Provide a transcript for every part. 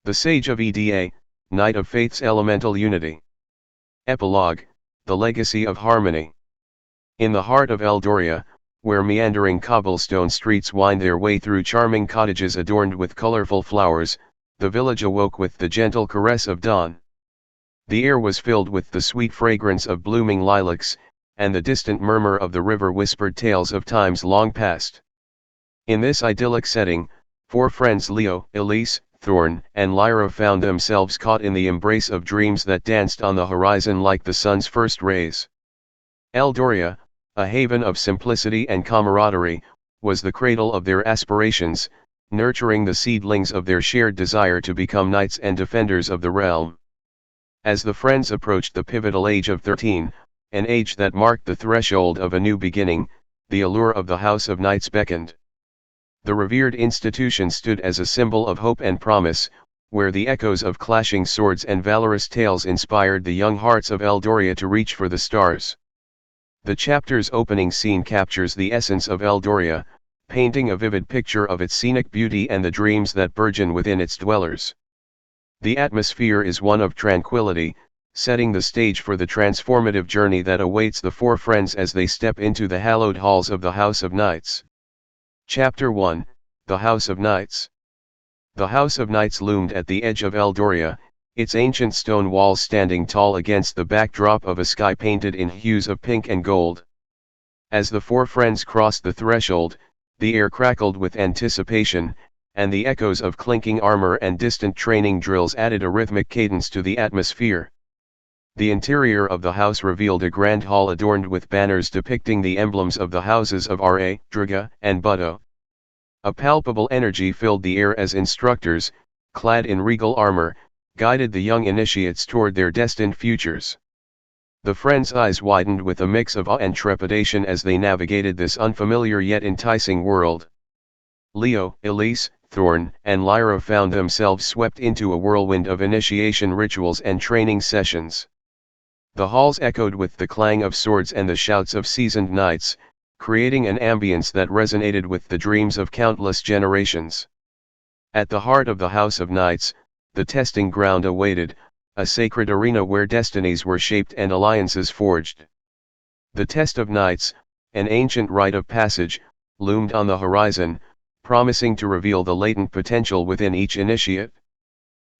The Sage of Eda, Knight of Faith's Elemental Unity. Epilogue, The Legacy of Harmony. In the heart of Eldoria, where meandering cobblestone streets wind their way through charming cottages adorned with colorful flowers, the village awoke with the gentle caress of dawn. The air was filled with the sweet fragrance of blooming lilacs, and the distant murmur of the river whispered tales of times long past. In this idyllic setting, four friends Leo, Elyse, Thorne, and Lyra found themselves caught in the embrace of dreams that danced on the horizon like the sun's first rays. Eldoria, a haven of simplicity and camaraderie, was the cradle of their aspirations, nurturing the seedlings of their shared desire to become knights and defenders of the realm. As the friends approached the pivotal age of 13, an age that marked the threshold of a new beginning, the allure of the House of Knights beckoned. The revered institution stood as a symbol of hope and promise, where the echoes of clashing swords and valorous tales inspired the young hearts of Eldoria to reach for the stars. The chapter's opening scene captures the essence of Eldoria, painting a vivid picture of its scenic beauty and the dreams that burgeon within its dwellers. The atmosphere is one of tranquility, setting the stage for the transformative journey that awaits the four friends as they step into the hallowed halls of the House of Knights. Chapter 1, The House of Knights. The House of Knights loomed at the edge of Eldoria, its ancient stone walls standing tall against the backdrop of a sky painted in hues of pink and gold. As the four friends crossed the threshold, the air crackled with anticipation, and the echoes of clinking armor and distant training drills added a rhythmic cadence to the atmosphere. The interior of the house revealed a grand hall adorned with banners depicting the emblems of the houses of Draga and Budo. A palpable energy filled the air as instructors, clad in regal armor, guided the young initiates toward their destined futures. The friends' eyes widened with a mix of awe and trepidation as they navigated this unfamiliar yet enticing world. Leo, Elyse, Thorne, and Lyra found themselves swept into a whirlwind of initiation rituals and training sessions. The halls echoed with the clang of swords and the shouts of seasoned knights, creating an ambience that resonated with the dreams of countless generations. At the heart of the House of Knights, the testing ground awaited, a sacred arena where destinies were shaped and alliances forged. The Test of Knights, an ancient rite of passage, loomed on the horizon, promising to reveal the latent potential within each initiate.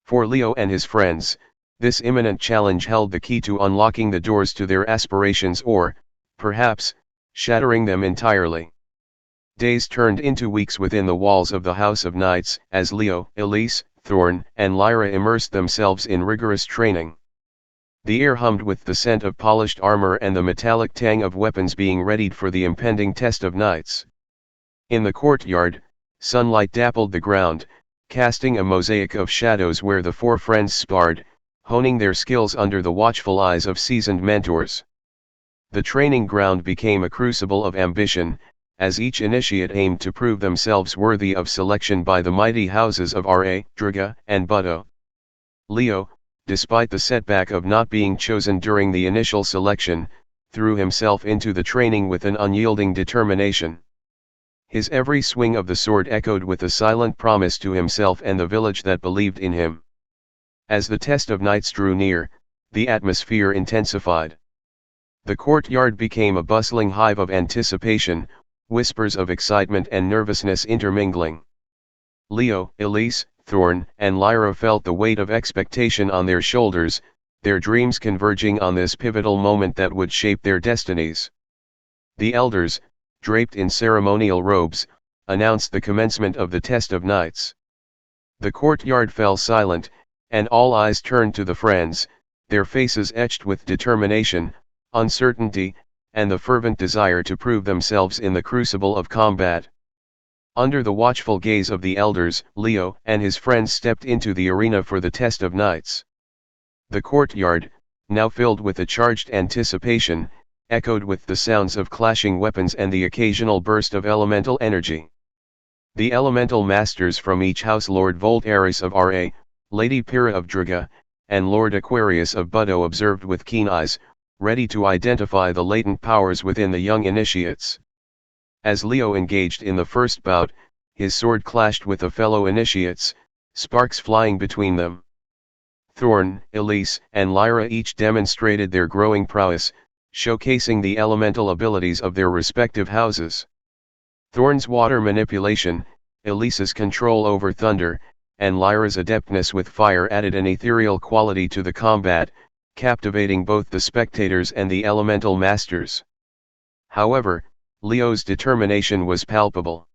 For Leo and his friends, this imminent challenge held the key to unlocking the doors to their aspirations or, perhaps, shattering them entirely. Days turned into weeks within the walls of the House of Knights as Leo, Elyse, Thorne, and Lyra immersed themselves in rigorous training. The air hummed with the scent of polished armor and the metallic tang of weapons being readied for the impending test of knights. In the courtyard, sunlight dappled the ground, casting a mosaic of shadows where the four friends sparred, honing their skills under the watchful eyes of seasoned mentors. The training ground became a crucible of ambition, as each initiate aimed to prove themselves worthy of selection by the mighty houses of Draga and Budo. Leo, despite the setback of not being chosen during the initial selection, threw himself into the training with an unyielding determination. His every swing of the sword echoed with a silent promise to himself and the village that believed in him. As the test of knights drew near, the atmosphere intensified. The courtyard became a bustling hive of anticipation, whispers of excitement and nervousness intermingling. Leo, Elyse, Thorne, and Lyra felt the weight of expectation on their shoulders, their dreams converging on this pivotal moment that would shape their destinies. The elders, draped in ceremonial robes, announced the commencement of the test of knights. The courtyard fell silent, and all eyes turned to the friends, their faces etched with determination, uncertainty, and the fervent desire to prove themselves in the crucible of combat. Under the watchful gaze of the elders, Leo and his friends stepped into the arena for the test of knights. The courtyard, now filled with a charged anticipation, echoed with the sounds of clashing weapons and the occasional burst of elemental energy. The elemental masters from each house, Lord Voltaris of Lady Pyrrha of Draga, and Lord Aquarius of Budo, observed with keen eyes, ready to identify the latent powers within the young initiates. As Leo engaged in the first bout, his sword clashed with a fellow initiate's, sparks flying between them. Thorne, Elyse, and Lyra each demonstrated their growing prowess, showcasing the elemental abilities of their respective houses. Thorne's water manipulation, Elyse's control over thunder, and Lyra's adeptness with fire added an ethereal quality to the combat, captivating both the spectators and the elemental masters. However, Leo's determination was palpable.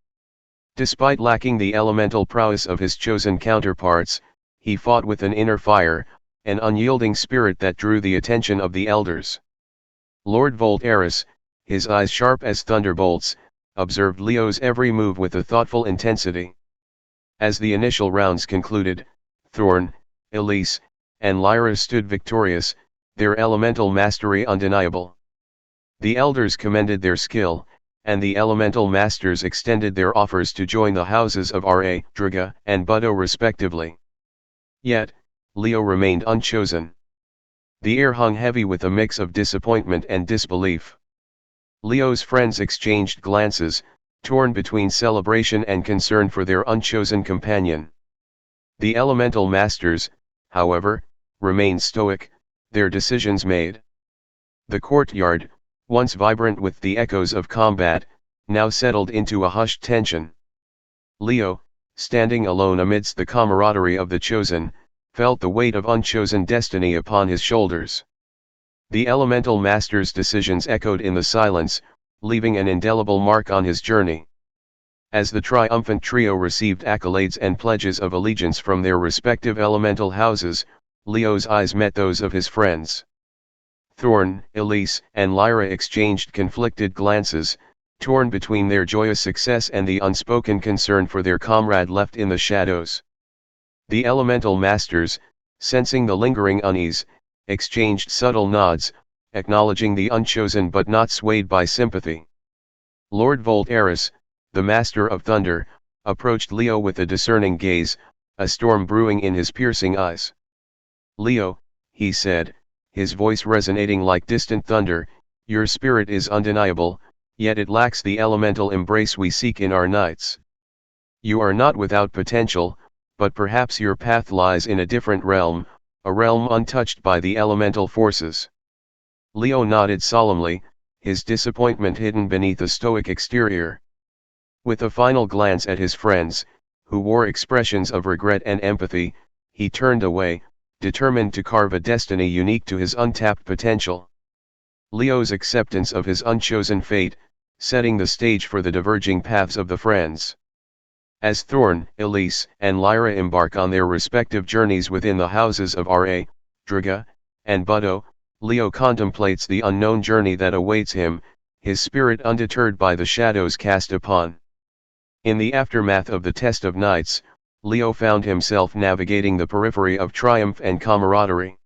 Despite lacking the elemental prowess of his chosen counterparts, he fought with an inner fire, an unyielding spirit that drew the attention of the elders. Lord Voltaris, his eyes sharp as thunderbolts, observed Leo's every move with a thoughtful intensity. As the initial rounds concluded, Thorne, Elyse, and Lyra stood victorious, their elemental mastery undeniable. The elders commended their skill, and the elemental masters extended their offers to join the houses of Draga and Budo respectively. Yet, Leo remained unchosen. The air hung heavy with a mix of disappointment and disbelief. Leo's friends exchanged glances, torn between celebration and concern for their unchosen companion. The elemental masters, however, remained stoic, their decisions made. The courtyard, once vibrant with the echoes of combat, now settled into a hushed tension. Leo, standing alone amidst the camaraderie of the chosen, felt the weight of unchosen destiny upon his shoulders. The elemental master's decisions echoed in the silence, leaving an indelible mark on his journey. As the triumphant trio received accolades and pledges of allegiance from their respective elemental houses, Leo's eyes met those of his friends. Thorne, Elyse, and Lyra exchanged conflicted glances, torn between their joyous success and the unspoken concern for their comrade left in the shadows. The elemental masters, sensing the lingering unease, exchanged subtle nods, acknowledging the unchosen but not swayed by sympathy. Lord Voltaris, the master of thunder, approached Leo with a discerning gaze, a storm brewing in his piercing eyes. "Leo," he said, his voice resonating like distant thunder, "your spirit is undeniable, yet it lacks the elemental embrace we seek in our knights. You are not without potential, but perhaps your path lies in a different realm, a realm untouched by the elemental forces." Leo nodded solemnly, his disappointment hidden beneath a stoic exterior. With a final glance at his friends, who wore expressions of regret and empathy, he turned away, determined to carve a destiny unique to his untapped potential. Leo's acceptance of his unchosen fate, setting the stage for the diverging paths of the friends. As Thorne, Elyse, and Lyra embark on their respective journeys within the houses of Draga, and Budo, Leo contemplates the unknown journey that awaits him, his spirit undeterred by the shadows cast upon. In the aftermath of the test of knights, Leo found himself navigating the periphery of triumph and camaraderie.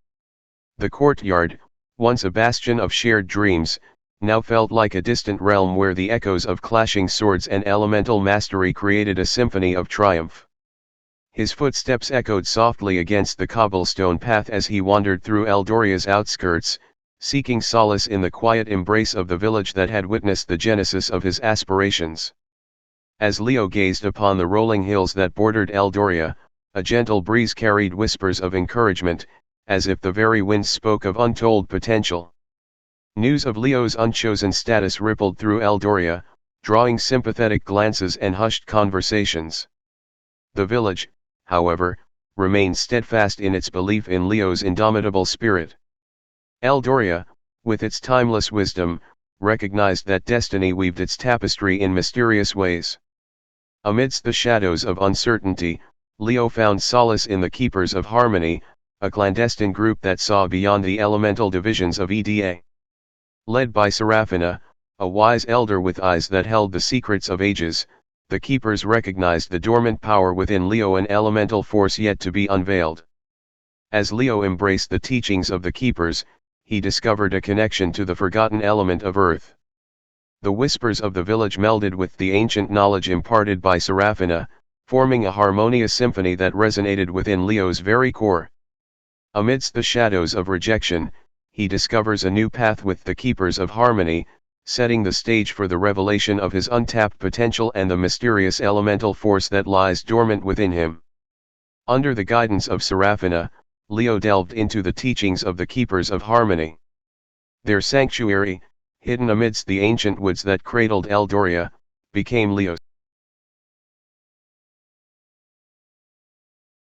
The courtyard, once a bastion of shared dreams, now felt like a distant realm where the echoes of clashing swords and elemental mastery created a symphony of triumph. His footsteps echoed softly against the cobblestone path as he wandered through Eldoria's outskirts, seeking solace in the quiet embrace of the village that had witnessed the genesis of his aspirations. As Leo gazed upon the rolling hills that bordered Eldoria, a gentle breeze carried whispers of encouragement, as if the very winds spoke of untold potential. News of Leo's unchosen status rippled through Eldoria, drawing sympathetic glances and hushed conversations. The village, however, remained steadfast in its belief in Leo's indomitable spirit. Eldoria, with its timeless wisdom, recognized that destiny weaved its tapestry in mysterious ways. Amidst the shadows of uncertainty, Leo found solace in the Keepers of Harmony, a clandestine group that saw beyond the elemental divisions of Eda. Led by Seraphina, a wise elder with eyes that held the secrets of ages, the Keepers recognized the dormant power within Leo, an elemental force yet to be unveiled. As Leo embraced the teachings of the Keepers, he discovered a connection to the forgotten element of earth. The whispers of the village melded with the ancient knowledge imparted by Seraphina, forming a harmonious symphony that resonated within Leo's very core. Amidst the shadows of rejection, he discovers a new path with the Keepers of Harmony, setting the stage for the revelation of his untapped potential and the mysterious elemental force that lies dormant within him. Under the guidance of Serafina, Leo delved into the teachings of the Keepers of Harmony. Their sanctuary, hidden amidst the ancient woods that cradled Eldoria, became Leo's